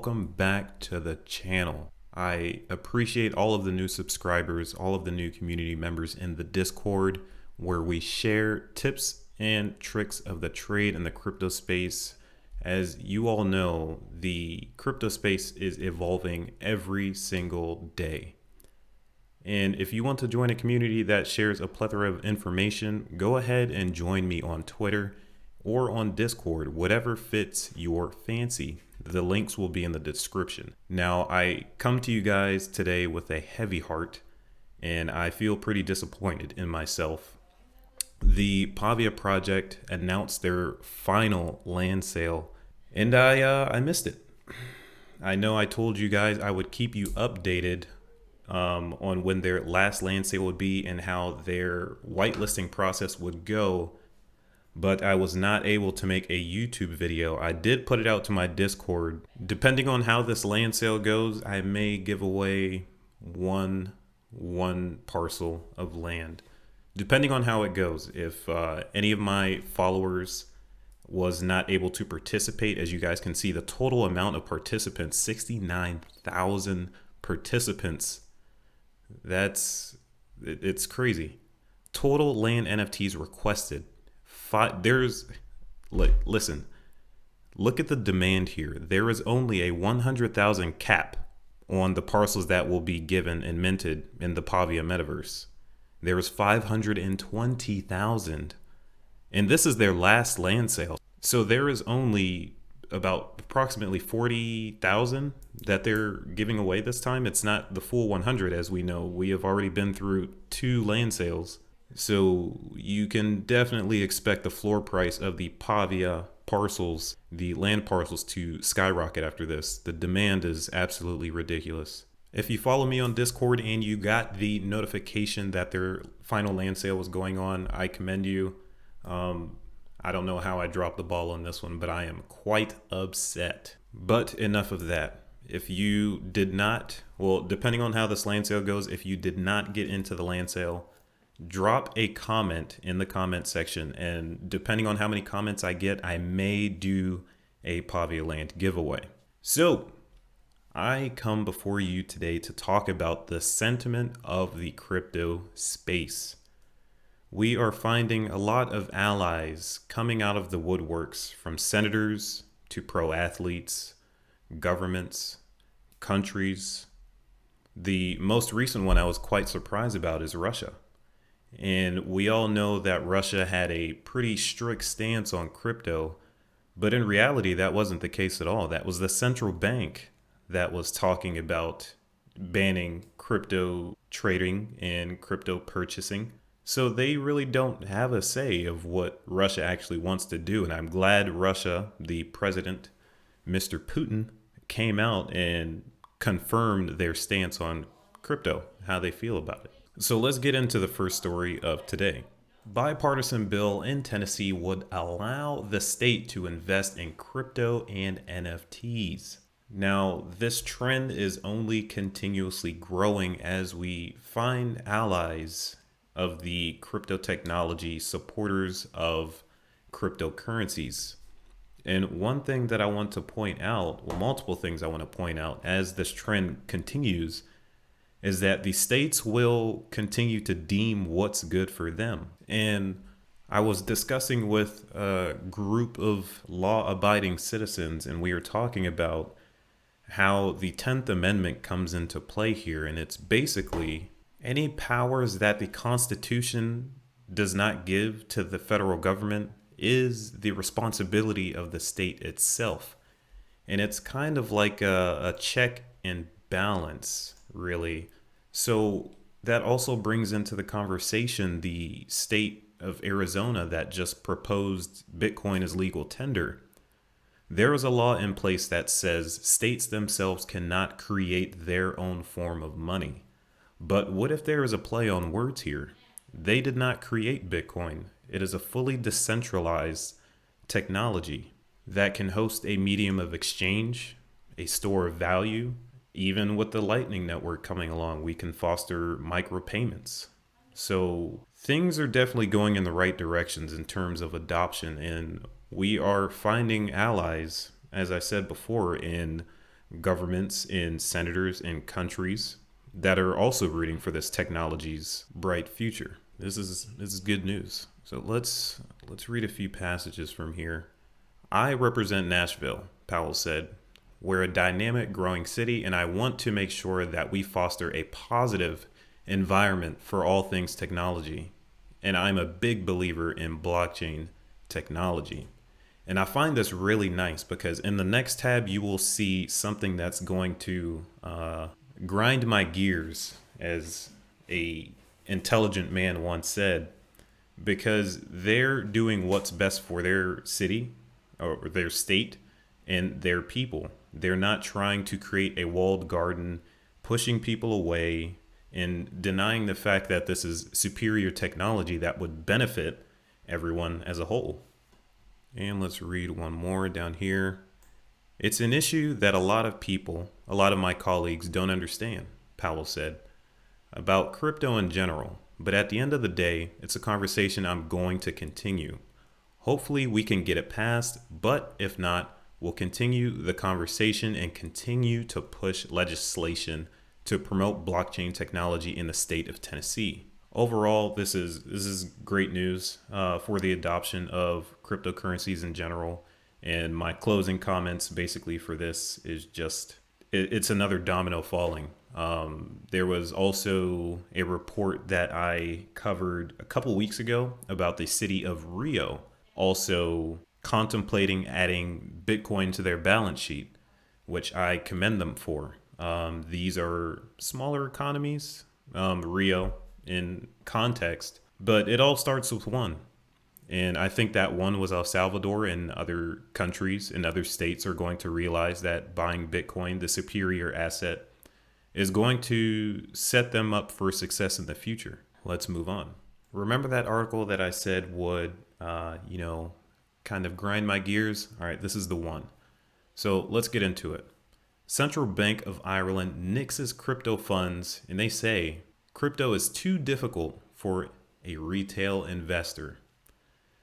welcome back to the channel. I appreciate all of the new subscribers, all of the new community members in the Discord, where we share tips and tricks of the trade in the crypto space. As you all know, the crypto space is evolving every single day. And if you want to join a community that shares a plethora of information, go ahead and join me on Twitter or on Discord, whatever fits your fancy. The links will be in the description. Now, I come to you guys today with a heavy heart, and I feel pretty disappointed in myself. The Pavia project announced their final land sale, and I missed it. I know I told you guys I would keep you updated on when their last land sale would be and how their whitelisting process would go, but I was not able to make a YouTube video. I did put it out to my Discord. Depending on how this land sale goes, I may give away one parcel of land. Depending on how it goes, if any of my followers was not able to participate, as you guys can see, the total amount of participants, 69,000 participants. It's crazy. Total land NFTs requested. Listen, look at the demand here. There is only a 100,000 cap on the parcels that will be given and minted in the Pavia Metaverse. There is 520,000, and this is their last land sale. So there is only about approximately 40,000 that they're giving away this time. It's not the full 100, as we know. We have already been through 2 land sales. So you can definitely expect the floor price of the Pavia parcels, the land parcels, to skyrocket after this. The demand is absolutely ridiculous. If you follow me on Discord and you got the notification that their final land sale was going on, I commend you. I don't know how I dropped the ball on this one, but I am quite upset. But enough of that. If you did not, well, depending on how this land sale goes, if you did not get into the land sale, drop a comment in the comment section, and depending on how many comments I get, I may do a Pavia land giveaway. So I come before you today to talk about the sentiment of the crypto space. We are finding a lot of allies coming out of the woodworks, from senators to pro athletes, governments, countries. The most recent one I was quite surprised about is Russia. And we all know that Russia had a pretty strict stance on crypto, but in reality, that wasn't the case at all. That was the central bank that was talking about banning crypto trading and crypto purchasing. So they really don't have a say of what Russia actually wants to do. And I'm glad Russia, the president, Mr. Putin, came out and confirmed their stance on crypto, how they feel about it. So let's get into the first story of today. Bipartisan bill in Tennessee would allow the state to invest in crypto and NFTs. Now, this trend is only continuously growing as we find allies of the crypto technology, supporters of cryptocurrencies. And one thing that I want to point out, well, multiple things I want to point out as this trend continues, is that the states will continue to deem what's good for them. And I was discussing with a group of law-abiding citizens, and we were talking about how the 10th Amendment comes into play here. And it's basically any powers that the Constitution does not give to the federal government is the responsibility of the state itself. And it's kind of like a check and balance, really. So that also brings into the conversation the state of Arizona that just proposed Bitcoin as legal tender. There is a law in place that says states themselves cannot create their own form of money. But what if there is a play on words here? They did not create Bitcoin. It is a fully decentralized technology that can host a medium of exchange, a store of value. Even with the Lightning Network coming along, we can foster micropayments. So things are definitely going in the right directions in terms of adoption, and we are finding allies, as I said before, in governments and senators in countries that are also rooting for this technology's bright future. This is good news. So let's read a few passages from here. I represent Nashville, Powell said. We're a dynamic, growing city, and I want to make sure that we foster a positive environment for all things technology. And I'm a big believer in blockchain technology. And I find this really nice because in the next tab, you will see something that's going to grind my gears, as a intelligent man once said, because they're doing what's best for their city or their state and their people. They're not trying to create a walled garden, pushing people away and denying the fact that this is superior technology that would benefit everyone as a whole. And let's read one more down here. It's an issue that a lot of people, a lot of my colleagues don't understand, Powell said, about crypto in general. But at the end of the day, it's a conversation I'm going to continue. Hopefully we can get it passed, but if not, we'll continue the conversation and continue to push legislation to promote blockchain technology in the state of Tennessee. Overall, this is great news for the adoption of cryptocurrencies in general. And my closing comments basically for this is just it's another domino falling. There was also a report that I covered a couple weeks ago about the city of Rio also contemplating adding Bitcoin to their balance sheet, which I commend them for. These are smaller economies, Rio in context, but it all starts with one. And I think that one was El Salvador, and other countries and other states are going to realize that buying Bitcoin, the superior asset, is going to set them up for success in the future. Let's move on. Remember that article that I said would, kind of grind my gears? All right, this is the one. So let's get into it. Central Bank of Ireland nixes crypto funds, and they say crypto is too difficult for a retail investor.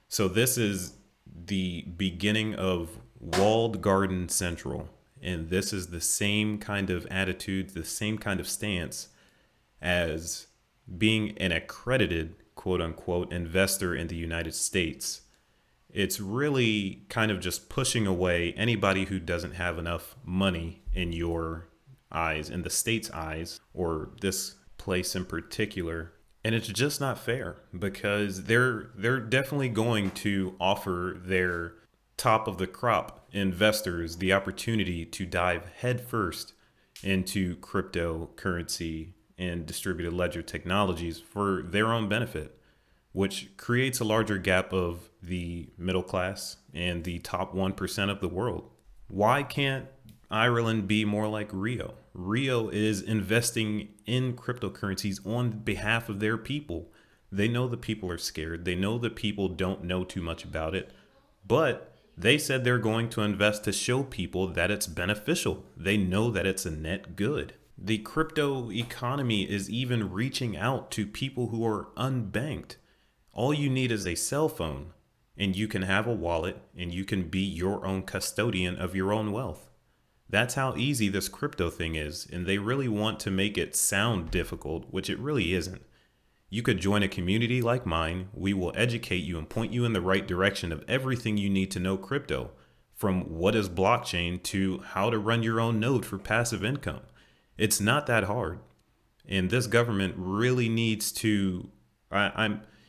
So this is the beginning of walled garden central. And this is the same kind of attitude, the same kind of stance as being an accredited, quote unquote, investor in the United States. It's really kind of just pushing away anybody who doesn't have enough money in your eyes, in the state's eyes, or this place in particular. And it's just not fair because they're definitely going to offer their top of the crop investors the opportunity to dive headfirst into cryptocurrency and distributed ledger technologies for their own benefit, which creates a larger gap of the middle class and the top 1% of the world. Why can't Ireland be more like Rio? Rio is investing in cryptocurrencies on behalf of their people. They know the people are scared. They know the people don't know too much about it, but they said they're going to invest to show people that it's beneficial. They know that it's a net good. The crypto economy is even reaching out to people who are unbanked. All you need is a cell phone, and you can have a wallet, and you can be your own custodian of your own wealth. That's how easy this crypto thing is, and they really want to make it sound difficult, which it really isn't. You could join a community like mine. We will educate you and point you in the right direction of everything you need to know crypto, from what is blockchain to how to run your own node for passive income. It's not that hard. And this government really needs to,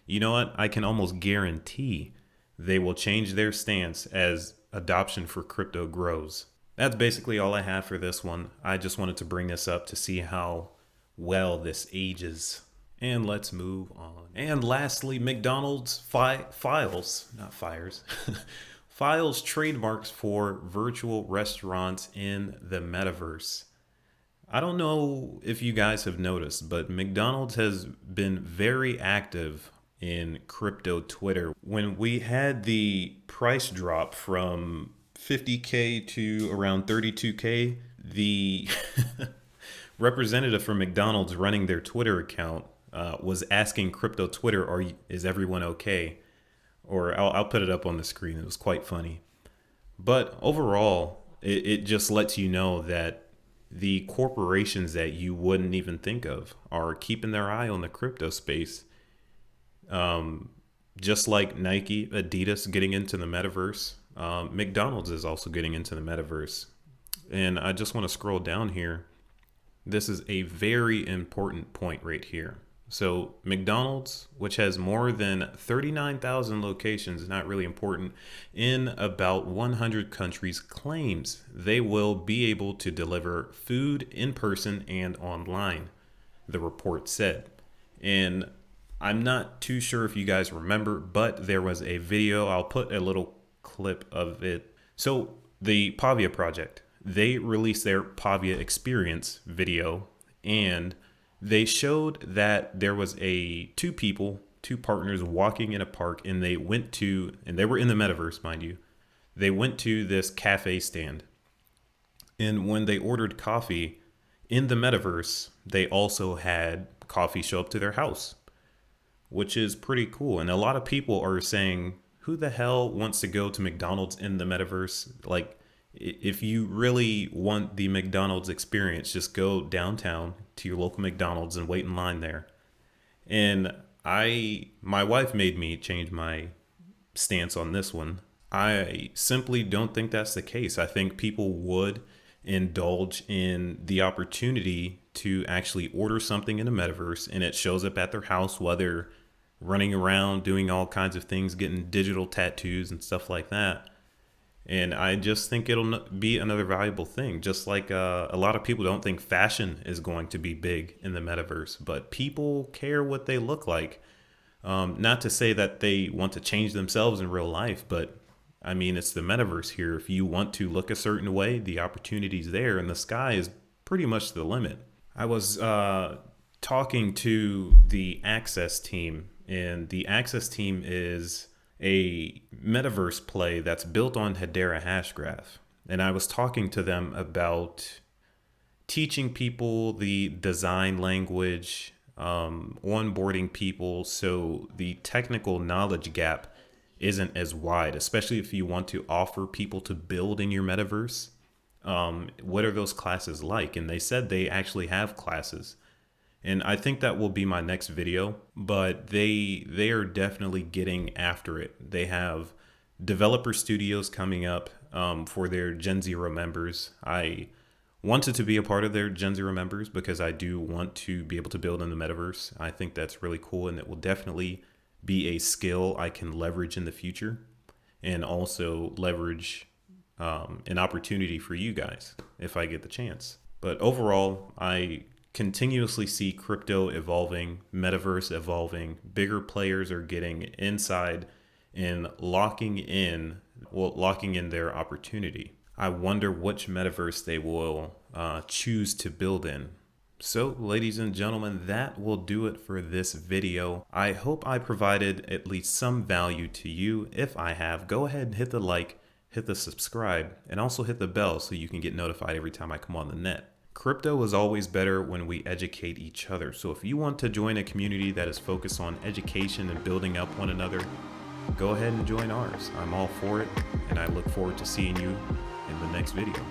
you know what? I can almost guarantee they will change their stance as adoption for crypto grows. That's basically all I have for this one. I just wanted to bring this up to see how well this ages. And let's move on. And lastly, McDonald's files, not fires, files trademarks for virtual restaurants in the metaverse. I don't know if you guys have noticed, but McDonald's has been very active in crypto Twitter. When we had the price drop from 50K to around 32K, the representative from McDonald's running their Twitter account was asking crypto Twitter, is everyone okay? Or I'll put it up on the screen. It was quite funny. But overall, it just lets you know that the corporations that you wouldn't even think of are keeping their eye on the crypto space. Just like Nike, Adidas getting into the metaverse, McDonald's is also getting into the metaverse. And I just want to scroll down here. This is a very important point right here. So McDonald's, which has more than 39,000 locations, not really important, in about 100 countries, claims they will be able to deliver food in person and online, the report said. And I'm not too sure if you guys remember, but there was a video. I'll put a little clip of it. So the Pavia project, they released their Pavia experience video, and they showed that there was two partners walking in a park, and they were in the metaverse, mind you. They went to this cafe stand, and when they ordered coffee in the metaverse, they also had coffee show up to their house, which is pretty cool. And a lot of people are saying, who the hell wants to go to McDonald's in the metaverse? Like, if you really want the McDonald's experience, just go downtown to your local McDonald's and wait in line there. And my wife made me change my stance on this one. I simply don't think that's the case. I think people would indulge in the opportunity to actually order something in a metaverse and it shows up at their house while they're running around doing all kinds of things, getting digital tattoos and stuff like that. And I just think it'll be another valuable thing. Just like a lot of people don't think fashion is going to be big in the metaverse, but people care what they look like. Not to say that they want to change themselves in real life, but I mean, it's the metaverse here. If you want to look a certain way, the opportunity's there, and the sky is pretty much the limit. I was talking to the Access team, and the Access team is a metaverse play that's built on Hedera Hashgraph. And I was talking to them about teaching people the design language, onboarding people so the technical knowledge gap isn't as wide, especially if you want to offer people to build in your metaverse. What are those classes like? And they said they actually have classes. And I think that will be my next video, but they are definitely getting after it. They have developer studios coming up for their Gen Zero members. I wanted to be a part of their Gen Zero members because I do want to be able to build in the metaverse. I think that's really cool, and it will definitely be a skill I can leverage in the future, and also leverage an opportunity for you guys if I get the chance. But overall, I continuously see crypto evolving, metaverse evolving, bigger players are getting inside and locking in their opportunity. I wonder which metaverse they will choose to build in. So, ladies and gentlemen, that will do it for this video. I hope I provided at least some value to you. If I have, go ahead and hit the like, hit the subscribe, and also hit the bell so you can get notified every time I come on the net. Crypto is always better when we educate each other. So if you want to join a community that is focused on education and building up one another, go ahead and join ours. I'm all for it, and I look forward to seeing you in the next video.